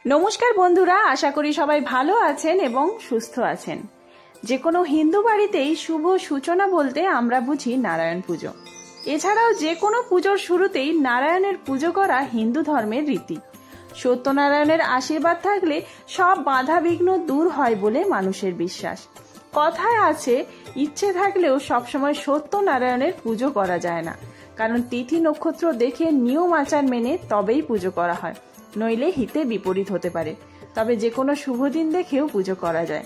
নমস্কার বন্ধুরা, আশা করি সবাই ভালো আছেন এবং সুস্থ আছেন। যে কোনো হিন্দু বাড়িতেই শুভ সূচনা বলতে আমরা বুঝি নারায়ণ পুজো। এছাড়াও যে কোনো পুজোর শুরুতেই নারায়ণের পুজো করা হিন্দু ধর্মের রীতি। সত্যনারায়ণের আশীর্বাদ থাকলে সব বাধা বিঘ্ন দূর হয় বলে মানুষের বিশ্বাস। কথায় আছে, ইচ্ছে থাকলেও সবসময় সত্যনারায়ণের পুজো করা যায় না, কারণ তিথি নক্ষত্র দেখে নিয়ম আচার মেনে তবেই পুজো করা হয়, নইলে হিতে বিপরীত হতে পারে। তবে যে কোনো শুভ দিন দেখেও পুজো করা যায়।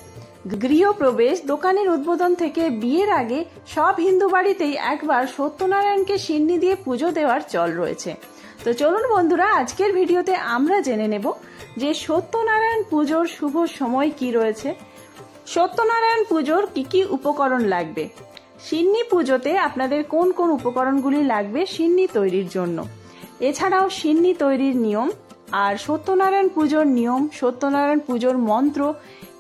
গৃহপ্রবেশ, দোকানের উদ্বোধন থেকে বিয়ের আগে সব হিন্দু বাড়িতেই একবার সত্যনারায়ণকে সিন্নি দিয়ে পুজো দেওয়ার চল রয়েছে। তো চলুন বন্ধুরা, আজকের ভিডিওতে আমরা জেনে নেব যে সত্যনারায়ণ পুজোর শুভ সময় কি রয়েছে, সত্যনারায়ণ পুজোর কি কি উপকরণ লাগবে, সিন্নি পুজোতে আপনাদের কোন কোন উপকরণগুলি লাগবে সিন্নি তৈরির জন্য, এছাড়াও সিন্নি তৈরির নিয়ম, আর সত্যনারায়ণ পুজোর নিয়ম, সত্যনারায়ণ পুজোর মন্ত্র,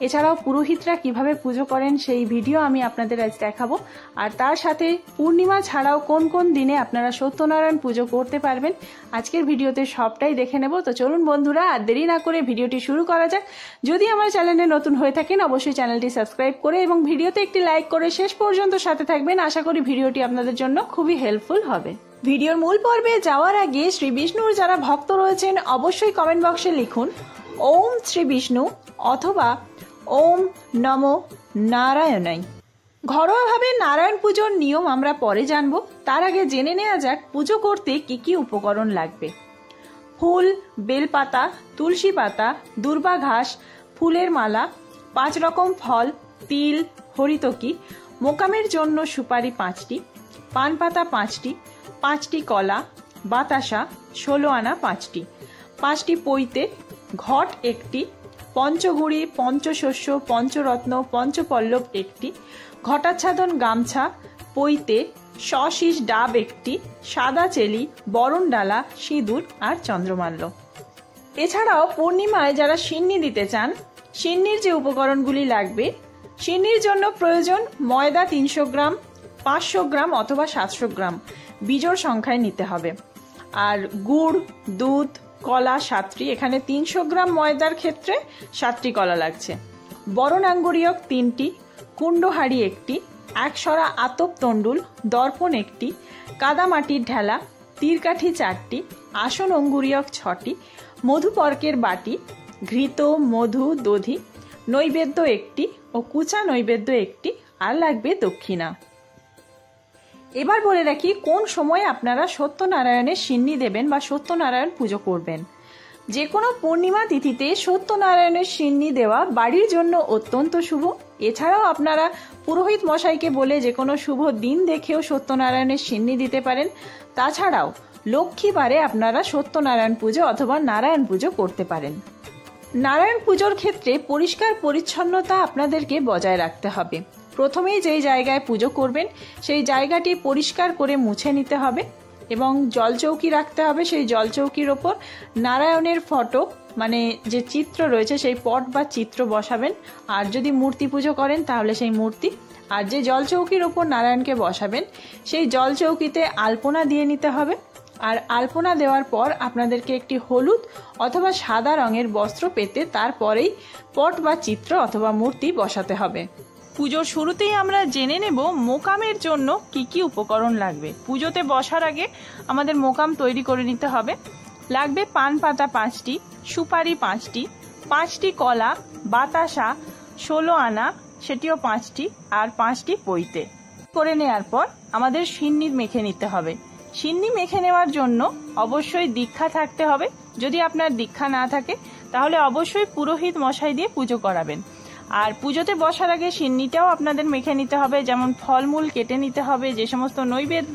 এছাড়াও পুরোহিতরা কিভাবে পুজো করেন সেই ভিডিও আমি আপনাদের আজ দেখাবো। আর তার সাথে পূর্ণিমা ছাড়াও কোন কোন দিনে আপনারা সত্যনারায়ণ পুজো করতে পারবেন আজকের ভিডিওতে সবটাই দেখে নেব। তো চলুন বন্ধুরা, আর দেরি না করে ভিডিওটি শুরু করা যাক। যদি আমার চ্যানেলে নতুন হয়ে থাকেন অবশ্যই চ্যানেলটি সাবস্ক্রাইব করে এবং ভিডিওতে একটি লাইক করে শেষ পর্যন্ত সাথে থাকবেন। আশা করি ভিডিওটি আপনাদের জন্য খুবই হেল্পফুল হবে। ভিডিওর মূল পর্বে যাওয়ার আগে শ্রী বিষ্ণুর যারা ভক্ত রয়েছেন অবশ্যই কমেন্ট বক্সে লিখুন ওম শ্রী বিষ্ণু অথবা ওম নমো নারায়ণাই। ঘরোয়াভাবে নারায়ণ পুজোর নিয়ম আমরা পরে জানব, তার আগে জেনে নেওয়া যাক পুজো করতে কি কি উপকরণ লাগবে। ফুল, বেলপাতা, তুলসী পাতা, দূর্বা ঘাস, ফুলের মালা, 5 রকম ফল, তিল, হরিতকি, মোকামের জন্য সুপারি 5টি, পান পাতা 5টি, 5টি কলা, বাতাসা, 16 আনা 5টি, 5টি পৈতে, ঘট 1টি, পঞ্চগুড়ি, পঞ্চশস্য, পঞ্চরত্ন, পঞ্চপল্লব 1টি, ঘটাচ্ছাদন গামছা, পৈতে, শশীষ ডাব 1টি, সাদা চেলি, বরণ ডালা, সিঁদুর আর চন্দ্রমাল্য। এছাড়াও পূর্ণিমায় যারা সিন্নি দিতে চান, সিন্নির যে উপকরণগুলি লাগবে, সিন্নির জন্য প্রয়োজন ময়দা 300 গ্রাম, 500 গ্রাম অথবা 700 গ্রাম বিজোড় সংখ্যায় নিতে হবে। আর গুড়, দুধ, কলা 7টি, এখানে 300 গ্রাম ময়দার ক্ষেত্রে 7টি কলা লাগছে। বরণ আঙ্গুরিয়ক 3টি, কুণ্ডহাড়ি 1টি, 1 সরা আতপ তণ্ডুল, দর্পণ 1টি, কাদামাটির ঢেলা, তীরকাঠি 4টি, আসন অঙ্গুরিয়ক 6টি, মধুপর্কের বাটি, ঘৃত, মধু, দধি, নৈবেদ্য 1টি ও কুচা নৈবেদ্য 1টি, আর লাগবে দক্ষিণা। এবার বলে রাখি কোন সময় আপনারা সত্যনারায়ণের সিন্নি দেবেন বা সত্যনারায়ণ পুজো করবেন। যে কোনো পূর্ণিমা তিথিতে সত্যনারায়ণের সিন্নি দেওয়া বাড়ির জন্য অত্যন্ত শুভ। এছাড়াও আপনারা পুরোহিত মশাইকে বলে যে কোনো শুভ দিন দেখেও সত্যনারায়ণের সিন্নি দিতে পারেন। তাছাড়াও লক্ষ্মীবারে আপনারা সত্যনারায়ণ পুজো অথবা নারায়ণ পুজো করতে পারেন। নারায়ণ পুজোর ক্ষেত্রে পরিষ্কার পরিচ্ছন্নতা আপনাদেরকে বজায় রাখতে হবে। প্রথমেই যেই জায়গায় পুজো করবেন সেই জায়গাটি পরিষ্কার করে মুছে নিতে হবে এবং জলচৌকি রাখতে হবে। সেই জলচৌকির ওপর নারায়ণের ফটো মানে যে চিত্র রয়েছে সেই পট বা চিত্র বসাবেন। আর যদি মূর্তি পুজো করেন তাহলে সেই মূর্তি। আর যে জলচৌকির ওপর নারায়ণকে বসাবেন সেই জলচৌকিতে আলপনা দিয়ে নিতে হবে। আর আলপনা দেওয়ার পর আপনাদেরকে একটি হলুদ অথবা সাদা রঙের বস্ত্র পেতে তারপরেই পট বা চিত্র অথবা মূর্তি বসাতে হবে। পুজোর শুরুতেই আমরা জেনে নেব মোকামের জন্য কি কি উপকরণ লাগবে। পুজোতে বসার আগে আমাদের মোকাম তৈরি করে নিতে হবে। লাগবে পান পাতা 5টি, সুপারি 5টি, 5টি কলা, বাতাসা 16 আনা সেটিও 5টি, আর 5টি পৈতে। করে নেওয়ার পর আমাদের সিন্নি মেখে নিতে হবে। সিন্নি মেখে নেওয়ার জন্য অবশ্যই দীক্ষা থাকতে হবে। যদি আপনার দীক্ষা না থাকে তাহলে অবশ্যই পুরোহিত মশাই দিয়ে পুজো করাবেন। আর পুজোতে বসার আগে সিন্নিটাও আপনাদের মেখে নিতে হবে, যেমন ফলমূল কেটে নিতে হবে। যে সমস্ত নৈবেদ্য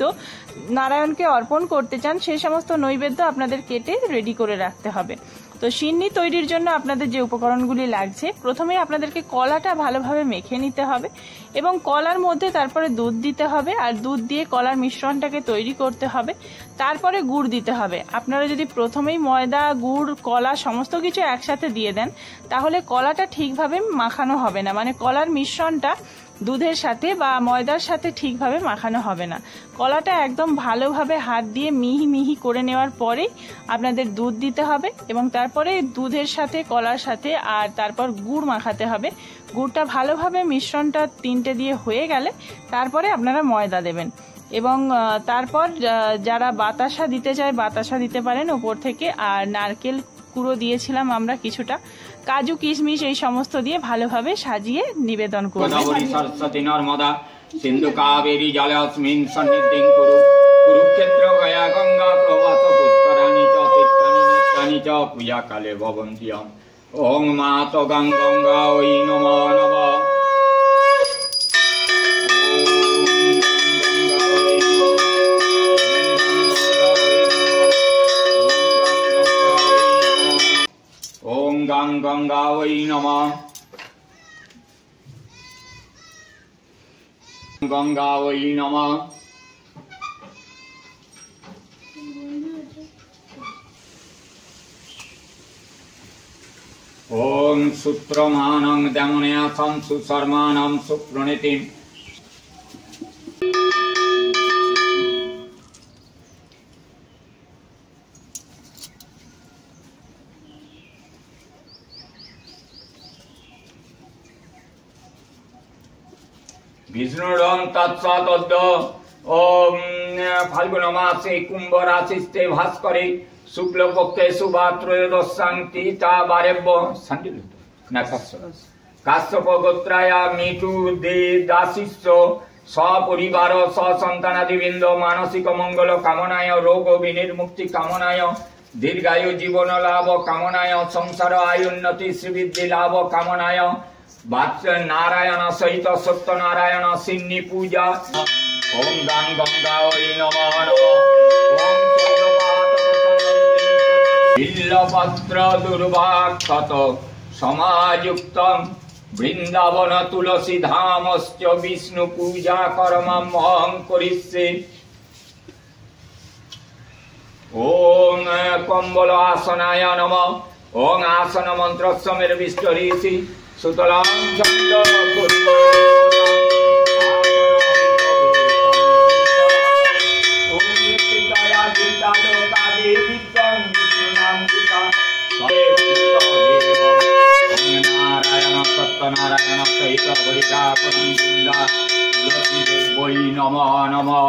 নারায়ণকে অর্পণ করতে চান সেই সমস্ত নৈবেদ্য আপনাদের কেটে রেডি করে রাখতে হবে। তো সিন্নি তৈরির জন্য আপনাদের যে উপকরণগুলি লাগছে, প্রথমে আপনাদেরকে কলাটা ভালোভাবে মেখে নিতে হবে এবং কলার মধ্যে তারপরে দুধ দিতে হবে। আর দুধ দিয়ে কলার মিশ্রণটাকে তৈরি করতে হবে। তারপরে গুড় দিতে হবে। আপনারা যদি প্রথমেই ময়দা, গুড়, কলা সমস্ত কিছু একসাথে দিয়ে দেন তাহলে কলাটা ঠিকভাবে মাখানো হবে না, মানে কলার মিশ্রণটা দুধের সাথে বা ময়দার সাথে ঠিকভাবে মাখানো হবে না। কলাটা একদম ভালোভাবে হাত দিয়ে মিহি মিহি করে নেওয়ার পরেই আপনাদের দুধ দিতে হবে এবং তারপরে দুধের সাথে কলার সাথে আর তারপর গুড় মাখাতে হবে। গুড়টা ভালোভাবে মিশ্রণটা 3টে দিয়ে হয়ে গেলে তারপরে আপনারা ময়দা দেবেন এবং তারপর যারা বাতাসা দিতে চায় বাতাসা দিতে পারেন উপর থেকে। আর নারকেল কুড়ো দিয়েছিলাম আমরা কিছুটা, কাজু কিশমিশ এই সমস্ত দিয়ে ভালোভাবে সাজিয়ে নিবেদন করবেন। সরস্বতী নর্মদা সিন্ধু কাবেরী জলেস্মিন সন্নিধিং কুরু কুরুক্ষেত্র গয়া গঙ্গা প্রবাস পুষ্করাণি চ তীর্থানি নেত্রাণি চ পূজা কালে ভবন্ত্যম। ওং মাতো গঙ্গা ওই নমো নমঃ। ওং গঙ্গা ওই নমঃ। গঙ্গা ওই নমঃ। ওং সূত্রমানং দেমনেয়াসং সুশর্মাণং সুপ্রণীতিম। বিষ্ণুরং তৎসৎ। ওম ফাল্গুন মাসে কুম্ভ রাশিস্তে ভাস্করে শুক্লপক্ষে শুভা ত্রয়োদশাং তিথিবারেভ্য কাশ্যপ গোত্রায়া মিঠু দে দাসিস্য সপরিবার সসন্তানাদিবৃন্দ মানসিক মঙ্গল কামনায় রোগ বিনির্মুক্তি কামনায় দীর্ঘায়ু জীবন লাভ কামনায় সংসার আয়ুন্নতি শ্রীবৃদ্ধি লাভ কামনায় নারায়ণ সহিত সত্যনারায়ণ সিন্নি পূজা। ওম গঙ্গা ওই নমঃ নমঃ। ওম বিল্লপত্র দুর্বাক্ষত সমাযুক্ত বৃন্দাবন তুলসী ধামশ্চ বিষ্ণু পূজা কর্মমহং করিষ্যে। ওম কম্বল আসনায় নমঃ। ওং আসন মন্ত্রস্য মেরবিষ্ট ঋষি সুতলাং ছন্দ পূর্ব। নারায়ণ সত্যনারায়ণ সহিত বৈ নমঃ নমঃ।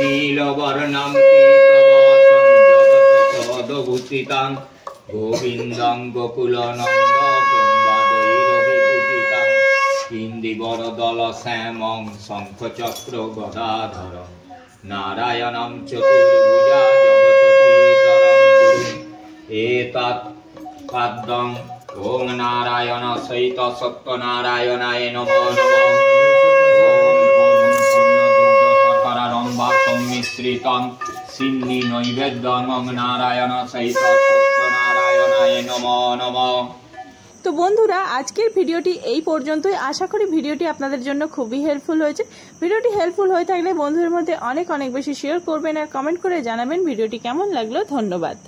নীলবর্ণং পীতবসনজগৎপদভূষিতাং গোবিন্দং গোকুলনন্দ ব্রহ্মাদৈরভিপূজিতাং ইন্দিবরদল শ্যামং শঙ্খচক্র গদাধর নারায়ণং চতুর্ভুজা জগৎপিতরং গুরুং এতৎ পাদ্যং। ওং নারায়ণ সহিত সত্যনারায়ণায় নমঃ নমঃ। ওং দুগ্ধ শর্করা রম্ভা সংমিশ্রিতং সিন্নি নৈবেদ্যং। ওং নারায়ণ সহিত সত্যনারায়ণায় নমঃ নমঃ। তো বন্ধুরা আজকের ভিডিওটি এই পর্যন্তই। আশা করি ভিডিওটি আপনাদের জন্য খুবই হেল্পফুল হয়েছে। ভিডিওটি হেল্পফুল হয়ে থাকলে বন্ধুদের মধ্যে অনেক বেশি শেয়ার করবেন আর কমেন্ট করে জানাবেন ভিডিওটি কেমন লাগলো। ধন্যবাদ।